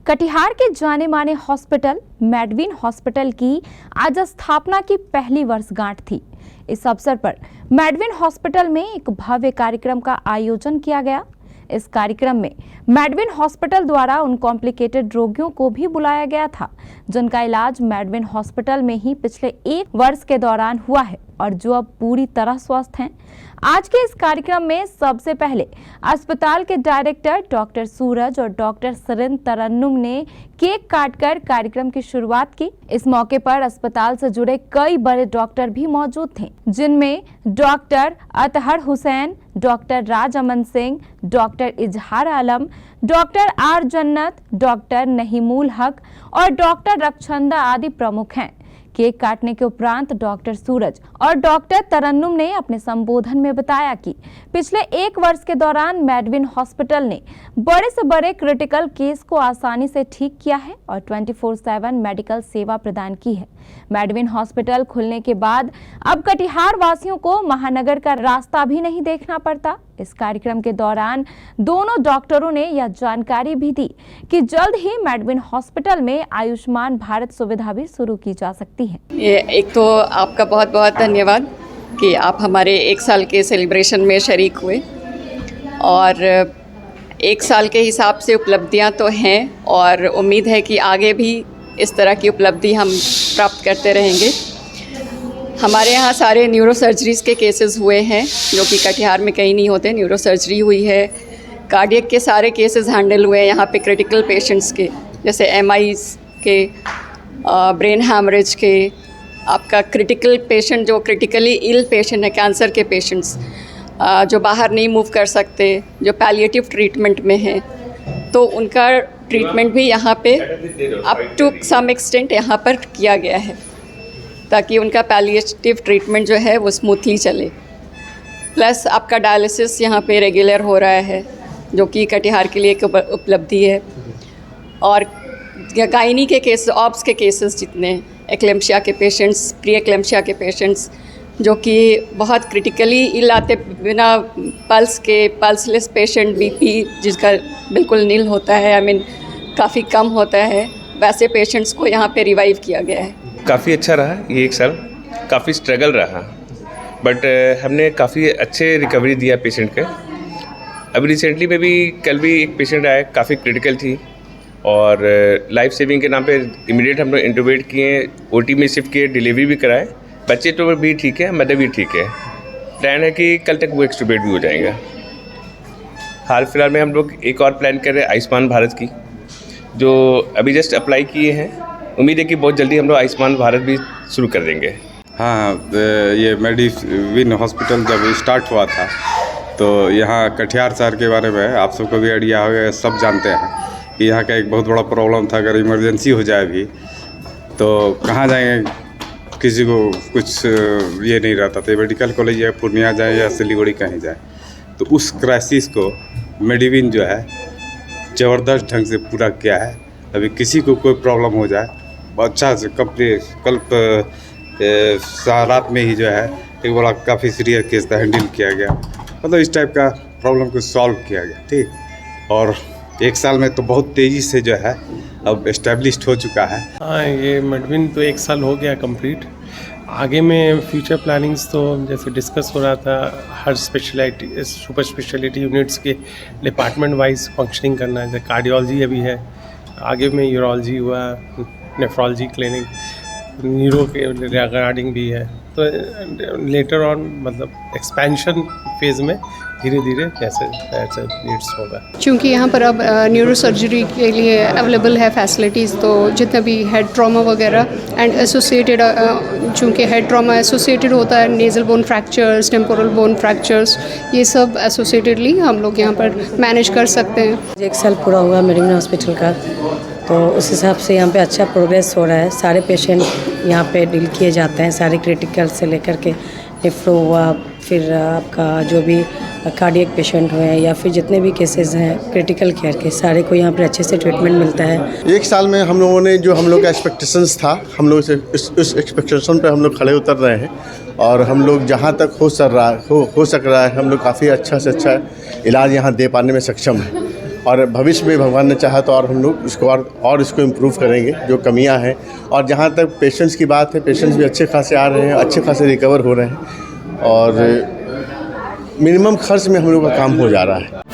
कटिहार के जाने माने हॉस्पिटल मेडविन हॉस्पिटल की आज स्थापना की पहली वर्षगांठ थी। इस अवसर पर मेडविन हॉस्पिटल में एक भव्य कार्यक्रम का आयोजन किया गया। इस कार्यक्रम में मेडविन हॉस्पिटल द्वारा उन कॉम्प्लिकेटेड रोगियों को भी बुलाया गया था जिनका इलाज मेडविन हॉस्पिटल में ही पिछले 1 वर्ष के दौरान हुआ है और जो अब पूरी तरह स्वस्थ हैं। आज के इस कार्यक्रम में सबसे पहले अस्पताल के डायरेक्टर डॉक्टर सूरज और डॉक्टर सुरेंद्र तरन्नुम ने केक काटकर कार्यक्रम की शुरुआत की। इस मौके पर अस्पताल से जुड़े कई बड़े डॉक्टर भी मौजूद थे, जिनमें डॉक्टर अतहर हुसैन, डॉक्टर राज अमन सिंह, डॉक्टर इजहार आलम, डॉक्टर आर जन्नत, डॉक्टर नहीमुल हक और डॉक्टर रक्षंदा आदि प्रमुख हैं। केक काटने के उपरांत डॉक्टर सूरज और डॉक्टर तरन्नुम ने अपने संबोधन में बताया कि पिछले 1 वर्ष के दौरान मेडविन हॉस्पिटल ने बड़े से बड़े क्रिटिकल केस को आसानी से ठीक किया है और 24/7 मेडिकल सेवा प्रदान की है। मेडविन हॉस्पिटल खुलने के बाद अब कटिहार वासियों को महानगर का रास्ता भी नहीं देखना पड़ता। इस कार्यक्रम के दौरान दोनों डॉक्टरों ने यह जानकारी भी दी कि जल्द ही मेडविन हॉस्पिटल में आयुष्मान भारत सुविधा भी शुरू की जा सकती है। ये एक तो आपका बहुत बहुत धन्यवाद कि आप हमारे 1 साल के सेलिब्रेशन में शरीक हुए और 1 साल के हिसाब से उपलब्धियां तो हैं और उम्मीद है कि आगे भी इस तरह की उपलब्धि हम प्राप्त करते रहेंगे। हमारे यहाँ सारे न्यूरो सर्जरीज़ के केसेस हुए हैं जो कि कटिहार में कहीं नहीं होते। न्यूरो सर्जरी हुई है, कार्डियक के सारे केसेस हैंडल हुए हैं यहाँ पे, क्रिटिकल पेशेंट्स के जैसे एमआईज के, ब्रेन हैमरेज के, आपका क्रिटिकल पेशेंट जो क्रिटिकली इल पेशेंट है, कैंसर के पेशेंट्स जो बाहर नहीं मूव कर सकते, जो पैलिएटिव ट्रीटमेंट में हैं, तो उनका ट्रीटमेंट भी यहाँ पे अप टू सम एक्सटेंट यहाँ पर किया गया है ताकि उनका पैलिएटिव ट्रीटमेंट जो है वो स्मूथली चले। प्लस आपका डायलिसिस यहाँ पे रेगुलर हो रहा है जो कि कटिहार के लिए एक उपलब्धि है। और गायनी के केस, ऑब्स के केसेस जितने, एक्लेम्शिया के पेशेंट्स, प्री एक्लेम्शिया के पेशेंट्स जो कि बहुत क्रिटिकली इल आते, बिना पल्स के, पल्सलेस पेशेंट, बीपी जिसका बिल्कुल नील होता है, आई मीन काफ़ी कम होता है, वैसे पेशेंट्स को यहाँ पे रिवाइव किया गया है। काफ़ी अच्छा रहा ये 1 साल, काफ़ी स्ट्रगल रहा बट हमने काफ़ी अच्छे रिकवरी दिया पेशेंट के। अभी रिसेंटली में भी कल भी एक पेशेंट आया, काफ़ी क्रिटिकल थी और लाइफ सेविंग के नाम पे इमीडिएट हम लोग इंटूबेट किए, ओटी में शिफ्ट किए, डिलीवरी भी कराए। बच्चे तो भी ठीक है, मदर भी ठीक है। प्लान है कि कल तक वो एक्सटूबेट भी हो जाएगा। हाल फिलहाल में हम लोग एक और प्लान कर रहे हैं आयुष्मान भारत की, जो अभी जस्ट अप्लाई किए हैं। उम्मीद है कि बहुत जल्दी हम लोग आयुष्मान भारत भी शुरू कर देंगे। हाँ, ये मेडविन हॉस्पिटल जब स्टार्ट हुआ था तो यहाँ कटिहार शहर के बारे में आप सबको भी आइडिया होगा, सब जानते हैं कि यहाँ का एक बहुत बड़ा प्रॉब्लम था। अगर इमरजेंसी हो जाए भी तो कहाँ जाएंगे, किसी को कुछ ये नहीं रहता था, मेडिकल कॉलेज या पूर्णिया जाए या सिलीगुड़ी कहीं जाए। तो उस क्राइसिस को मेडविन जो है ज़बरदस्त ढंग से पूरा किया है। अभी किसी को कोई प्रॉब्लम हो जाए अच्छा से कल रात में ही जो है एक बड़ा काफ़ी सीरियस केस था, हैंडल किया गया। मतलब इस टाइप का प्रॉब्लम को सॉल्व किया गया, ठीक। और 1 साल में तो बहुत तेज़ी से जो है अब एस्टेब्लिश्ड हो चुका है। हाँ, ये मेडविन तो 1 साल हो गया कंप्लीट। आगे में फ्यूचर प्लानिंग्स तो जैसे डिस्कस हो रहा था, हर स्पेशलिटी, सुपर स्पेशलिटी यूनिट्स के डिपार्टमेंट वाइज फंक्शनिंग करना है। जैसे कार्डियोलॉजी अभी है, आगे में यूरोलॉजी हुआ, नेफ्रोलॉजी क्लिनिक, न्यूरो के रिगार्डिंग भी है। तो लेटर ऑन मतलब एक्सपेंशन फेज़ में धीरे धीरे जैसे नीड्स होगा। चूँकि यहाँ पर अब न्यूरो सर्जरी के लिए अवेलेबल है फैसिलिटीज़, तो जितने भी हेड ट्रॉमा वगैरह एंड एसोसिएटेड, चूँकि हेड ट्रॉमा एसोसिएटेड होता है nasal bone fractures, temporal bone fractures, ये सब एसोसिएटेडली हम लोग यहाँ पर मैनेज कर सकते हैं। 1 साल पूरा हुआ मेडविन हॉस्पिटल का, तो उस हिसाब से यहाँ पे अच्छा प्रोग्रेस हो रहा है। सारे पेशेंट यहाँ पे डील किए जाते हैं, सारे क्रिटिकल से लेकर के नेफ्रो हुआ, फिर आपका जो भी कार्डियक पेशेंट हुए हैं या फिर जितने भी केसेस हैं क्रिटिकल केयर के, सारे को यहाँ पर अच्छे से ट्रीटमेंट मिलता है। 1 साल में हम लोगों ने जो हम लोग का एक्सपेक्टेशंस था, हम लोग से इस एक्सपेक्टेशन पे हम लोग खड़े उतर रहे हैं और हम लोग जहाँ तक हो सक रहा है हम लोग काफ़ी अच्छा से अच्छा इलाज यहाँ दे पाने में सक्षम है। और भविष्य में भगवान ने चाहा तो और हम लोग इसको और इसको इम्प्रूव करेंगे जो कमियां हैं। और जहां तक पेशेंट्स की बात है, पेशेंट्स भी अच्छे खासे आ रहे हैं, अच्छे खासे रिकवर हो रहे हैं और मिनिमम खर्च में हम लोग का काम हो जा रहा है।